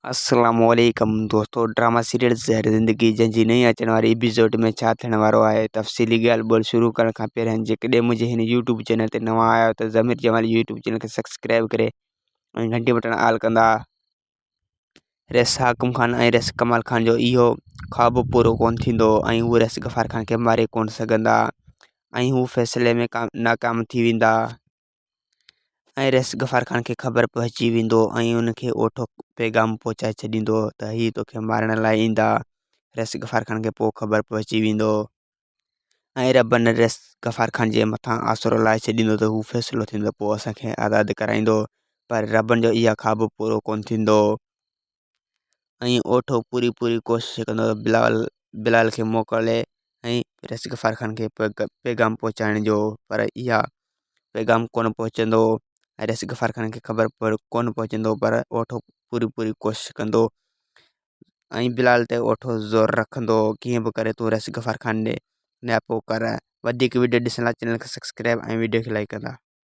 अस्सलामुअलैकुम दोस्तों। Drama serial ज़हर ज़िंदगी जंहिंजी नई अचण वारी एपिसोड में छा थियण वारो आहे, तफ़सीली ॻाल्हि ॿोल शुरू करण खां पहिरियों जेकॾहिं मुंहिंजे हिन यूट्यूब चैनल ते नवां आहियो त ज़मीर जमाल यूट्यूब चैनल खे सब्सक्राइब करे ऐं घंटी बटन ऑल कंदा। रेस हाकिम खान ऐं रेस कमाल खान जो इहो ख़्वाबु पूरो कोन थींदो ऐं उहे रेस गफ़ार खान खे मारे कोन सघंदा ऐं हू फ़ैसिले में नाकाम थी वेंदा ऐं रेस गफ़ार खान खे ख़बर पहुची वेंदो ऐं उनखे ओठो पैगाम पहुचाए छॾींदो त हीअ तोखे मारण लाइ ईंदा। रेस गफ़ार खान खे पोइ ख़बर पहुची वेंदो ऐं रबन रेस गफ़ार खान जे मथां आसरो लाहे छॾींदो त हू फ़ैसिलो थींदो पोइ असांखे आज़ादु कराईंदो, पर रबन जो इहा ख़्वाबु पूरो कोन थींदो ऐं ओठो पूरी कोशिशि कंदो बिलाल खे मोकिले ऐं रेस गफ़ार खान खे पैगाम पहुचाइण जो, पर इहा पैगाम कोन पहुचंदो ऐं रेस गफ़ार खान खे ख़बर कोन पहुचंदो, पर ओठो पूरी कोशिशि कंदो ऐं बिलाल ते ओठो ज़ोर रखंदो कीअं बि करे तूं रेस गफ़ार खान ॾे नियापो कर। वधीक वीडियो ॾिसण लाइ चैनल खे सब्सक्राइब ऐं वीडियो खे लाइक कंदा।